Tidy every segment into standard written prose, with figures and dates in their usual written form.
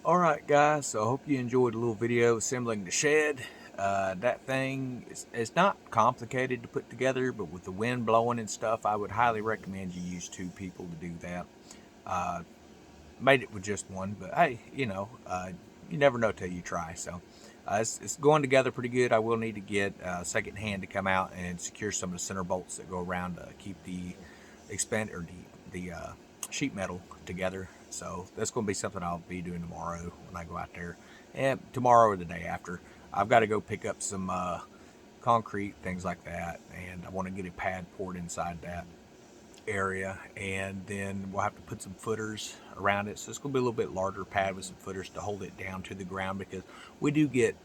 Alright guys, so I hope you enjoyed a little video assembling the shed. That thing is not complicated to put together, but with the wind blowing and stuff, I would highly recommend you use two people to do that. Uh, Made it with just one, but hey, you never know till you try. So it's going together pretty good. I will need to get second hand to come out and secure some of the center bolts that go around to keep the expand or the sheet metal together. So that's going to be something I'll be doing tomorrow when I go out there, and tomorrow or the day after. I've got to go pick up some concrete, things like that, and I want to get a pad poured inside that area, and then we'll have to put some footers around it. So it's going to be a little bit larger pad with some footers to hold it down to the ground, because we do get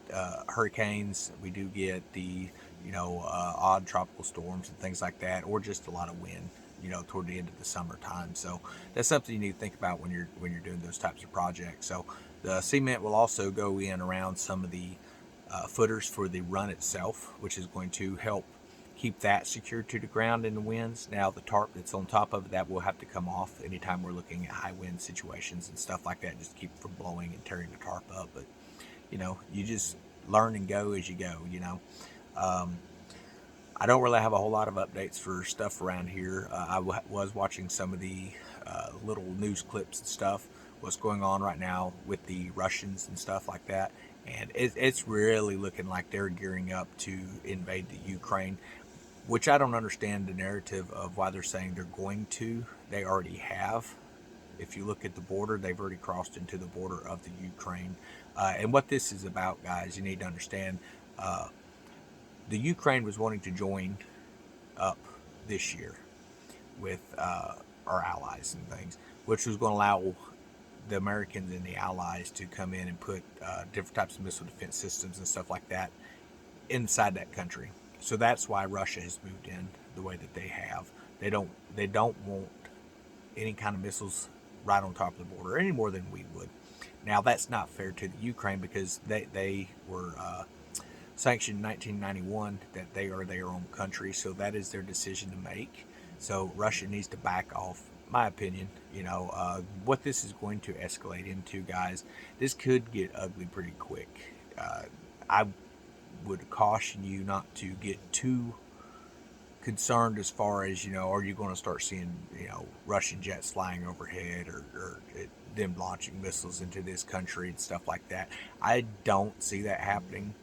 hurricanes, we do get the odd tropical storms and things like that, or just a lot of wind. Toward the end of the summertime. So that's something you need to think about when you're doing those types of projects. So the cement will also go in around some of the footers for the run itself, which is going to help keep that secured to the ground in the winds. Now the tarp that's on top of that will have to come off anytime we're looking at high wind situations and stuff like that, just to keep it from blowing and tearing the tarp up. But you just learn and go as you go. Um, I don't really have a whole lot of updates for stuff around here. Was watching some of the little news clips and stuff, what's going on right now with the Russians and stuff like that. And it's really looking like they're gearing up to invade the Ukraine, which I don't understand the narrative of why they're saying they're going to. They already have. If you look at the border, they've already crossed into the border of the Ukraine. And what this is about, guys, you need to understand. The Ukraine was wanting to join up this year with our allies and things, which was going to allow the Americans and the allies to come in and put different types of missile defense systems and stuff like that inside that country. So that's why Russia has moved in the way that they have. They don't want any kind of missiles right on top of the border any more than we would. Now that's not fair to the Ukraine, because they were sanctioned in 1991 that they are their own country, so that is their decision to make. So Russia needs to back off, my opinion. What this is going to escalate into, guys, this could get ugly pretty quick. I would caution you not to get too concerned as far as, are you going to start seeing, Russian jets flying overhead, or them launching missiles into this country and stuff like that. I don't see that happening.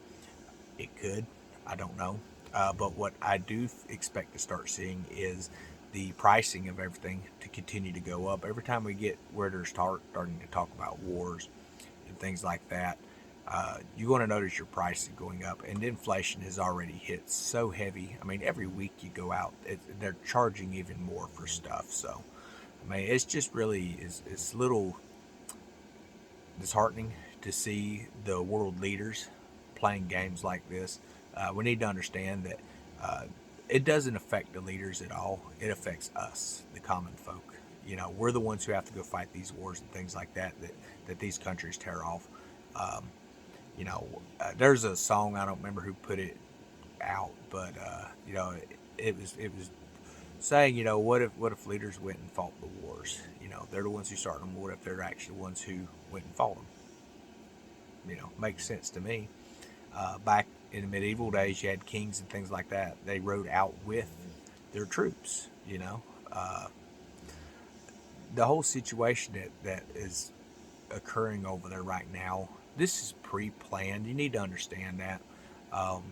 It could. I don't know. But what I do expect to start seeing is the pricing of everything to continue to go up. Every time we get where they're starting to talk about wars and things like that, you're going to notice your prices going up. And inflation has already hit so heavy. I mean, every week you go out, they're charging even more for stuff. So, I mean, it's just really it's a little disheartening to see the world leaders playing games like this. We need to understand that it doesn't affect the leaders at all. It affects us, the common folk. We're the ones who have to go fight these wars and things like that these countries tear off. Um, there's a song, I don't remember who put it out, but it was saying, what if leaders went and fought the wars? They're the ones who started them. What if they're actually the ones who went and fought them? Makes sense to me. Back in the medieval days, you had kings and things like that. They rode out with their troops. Uh, the whole situation that is occurring over there right now, this is pre-planned. You need to understand that. Um,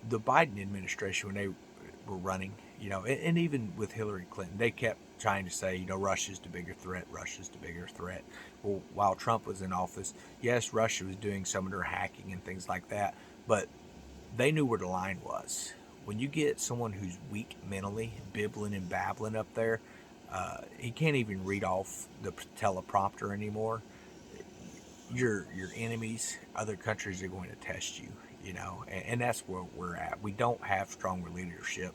the Biden administration, when they were running, and even with Hillary Clinton, they kept trying to say, Russia's the bigger threat, Russia's the bigger threat. Well, while Trump was in office, yes, Russia was doing some of their hacking and things like that, but they knew where the line was. When you get someone who's weak mentally, bibbling and babbling up there, he can't even read off the teleprompter anymore. Your enemies, other countries, are going to test you. And that's where we're at. We don't have stronger leadership.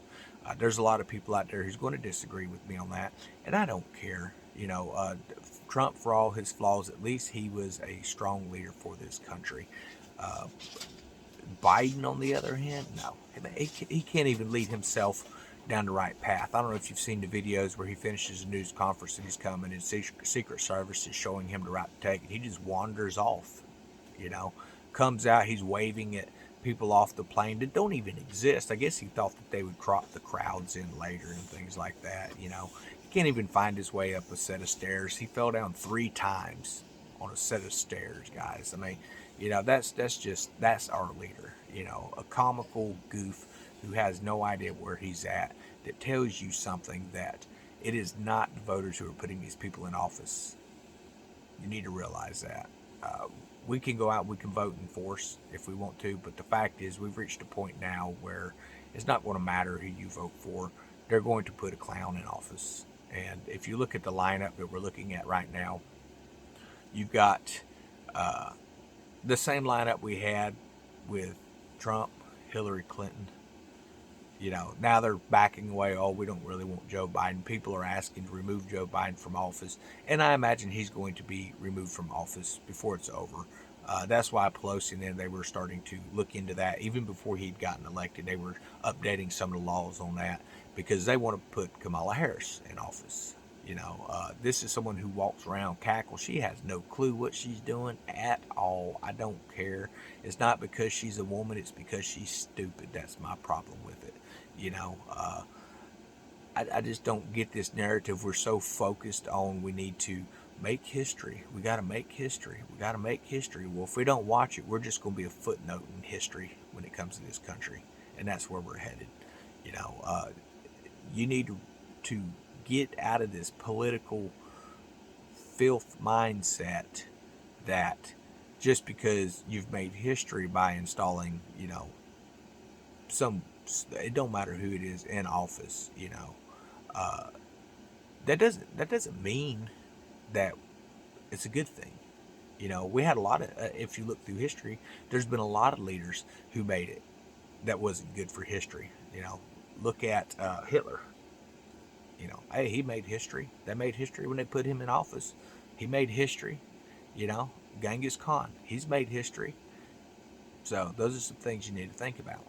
There's a lot of people out there who's going to disagree with me on that, and I don't care. Trump, for all his flaws, at least he was a strong leader for this country. Biden, on the other hand, no, he can't even lead himself down the right path. I don't know if you've seen the videos where he finishes a news conference and he's coming and Secret Service is showing him the route to take, and he just wanders off, you know, comes out, he's waving at people off the plane that don't even exist. I guess he thought that they would crop the crowds in later and things like that, you know. He can't even find his way up a set of stairs. He fell down 3 times on a set of stairs, guys. I mean, you know, that's our leader, you know, a comical goof who has no idea where he's at, that tells you something that it is not the voters who are putting these people in office. You need to realize that. We can go out, we can vote in force if we want to, but the fact is we've reached a point now where it's not going to matter who you vote for. They're going to put a clown in office. And if you look at the lineup that we're looking at right now, you've got the same lineup we had with Trump, Hillary Clinton. You know, now they're backing away. Oh, we don't really want Joe Biden. People are asking to remove Joe Biden from office. And I imagine he's going to be removed from office before it's over. That's why Pelosi and them, they were starting to look into that. Even before he'd gotten elected, they were updating some of the laws on that because they want to put Kamala Harris in office. You know, this is someone who walks around cackle. She has no clue what she's doing at all. I don't care. It's not because she's a woman. It's because she's stupid. That's my problem with it. You know, I just don't get this narrative. We're so focused on we need to make history. We got to make history. We got to make history. Well, if we don't watch it, we're just going to be a footnote in history when it comes to this country. And that's where we're headed. You know, you need to get out of this political filth mindset that just because you've made history by installing, you know, it don't matter who it is in office, you know, that doesn't mean that it's a good thing. You know, we had a lot of, if you look through history, there's been a lot of leaders who made it that wasn't good for history. You know, look at Hitler. You know, hey, he made history. They made history when they put him in office. He made history. You know, Genghis Khan, he's made history. So those are some things you need to think about.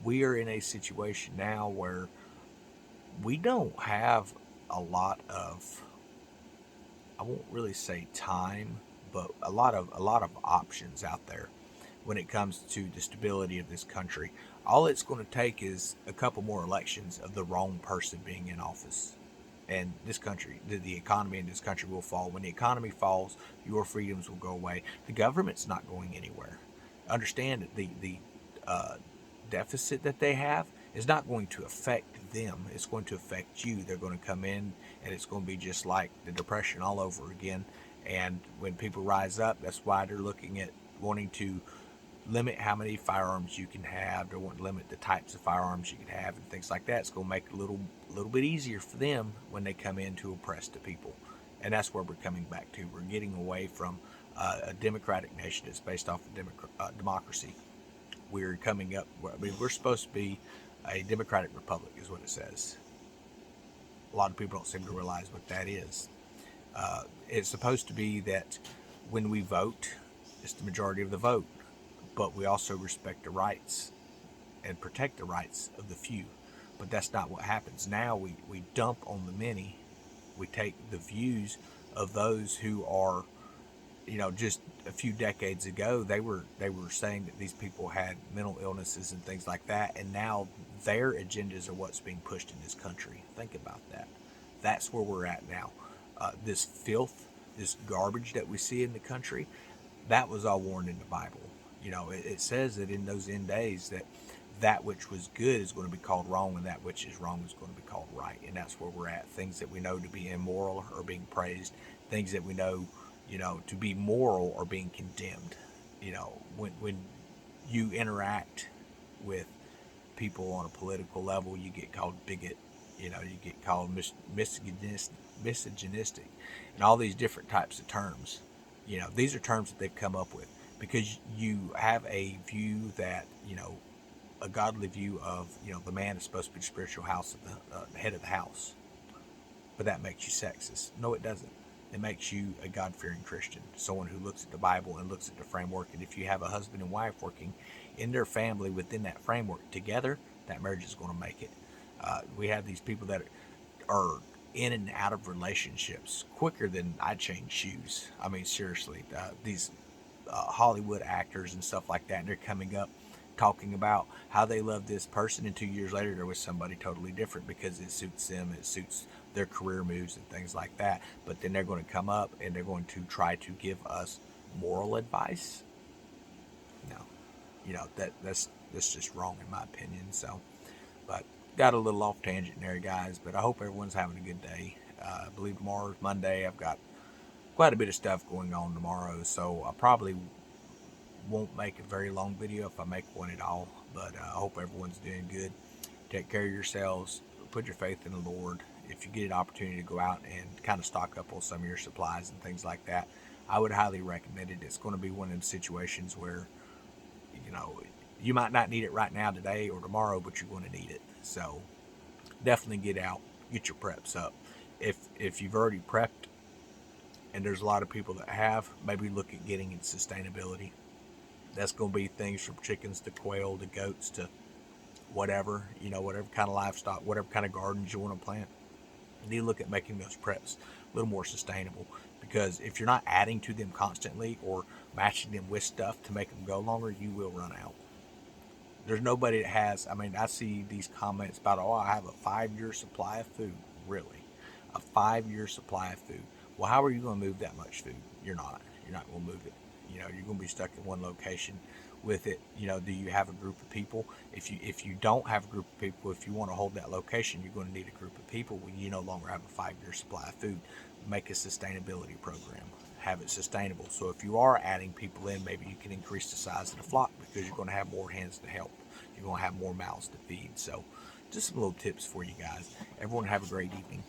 We are in a situation now where we don't have a lot of, I won't really say time, but a lot of options out there when it comes to the stability of this country. All it's going to take is a couple more elections of the wrong person being in office, and this country, the economy in this country will fall. When the economy falls, your freedoms will go away. The government's not going anywhere. Understand that the deficit that they have is not going to affect them. It's going to affect you. They're going to come in and it's going to be just like the Depression all over again. And when people rise up, that's why they're looking at wanting to limit how many firearms you can have. They want to limit the types of firearms you can have and things like that. It's going to make it a little bit easier for them when they come in to oppress the people. And that's where we're coming back to. We're getting away from a democratic nation that's based off of democracy. We're coming up, I mean, we're supposed to be a democratic republic is what it says. A lot of people don't seem to realize what that is. It's supposed to be that when we vote, it's the majority of the vote, but we also respect the rights and protect the rights of the few. But that's not what happens. Now we dump on the many. We take the views of those who are, you know, just a few decades ago, they were saying that these people had mental illnesses and things like that, and now their agendas are what's being pushed in this country. Think about that. That's where we're at now. This filth, this garbage that we see in the country, that was all warned in the Bible. You know, it says that in those end days that which was good is going to be called wrong, and that which is wrong is going to be called right. And that's where we're at. Things that we know to be immoral are being praised. Things that we know, you know, to be moral are being condemned. You know, when you interact with people on a political level, you get called bigot. You know, you get called misogynistic, and all these different types of terms. You know, these are terms that they've come up with because you have a view that, you know, a godly view of, you know, the man is supposed to be the spiritual house of the head of the house, but that makes you sexist. No, it doesn't. It makes you a God-fearing Christian, someone who looks at the Bible and looks at the framework. And if you have a husband and wife working in their family within that framework together, that marriage is going to make it. We have these people that are in and out of relationships quicker than I change shoes. I mean, seriously, these Hollywood actors and stuff like that, and they're coming up talking about how they love this person, and 2 years later they're with somebody totally different because it suits them, it suits their career moves and things like that. But then they're going to come up and they're going to try to give us moral advice. No, that's just wrong in my opinion. So, but got a little off tangent there, guys. But I hope everyone's having a good day. I believe tomorrow's Monday. I've got quite a bit of stuff going on tomorrow, so I probably won't make a very long video if I make one at all. But I hope everyone's doing good. Take care of yourselves. Put your faith in the Lord. If you get an opportunity to go out and kind of stock up on some of your supplies and things like that, I would highly recommend it. It's going to be one of them situations where, you know, you might not need it right now, today or tomorrow, but you're going to need it. So definitely get out, get your preps up. If you've already prepped, and there's a lot of people that have, maybe look at getting in sustainability. That's going to be things from chickens to quail to goats to whatever, whatever kind of livestock, whatever kind of gardens you want to plant. You need to look at making those preps a little more sustainable, because if you're not adding to them constantly or matching them with stuff to make them go longer, you will run out. There's nobody that has, I mean, I see these comments about, oh, I have a 5-year supply of food. Really? A 5-year supply of food. Well, how are you going to move that much food? You're not. You're not going to move it. You're going to be stuck in one location with it. Do you have a group of people? If you don't have a group of people, if you want to hold that location, you're going to need a group of people. When you no longer have a 5-year supply of food, make a sustainability program. Have it sustainable. So if you are adding people in, maybe you can increase the size of the flock, because you're going to have more hands to help. You're going to have more mouths to feed. So just some little tips for you guys. Everyone have a great evening.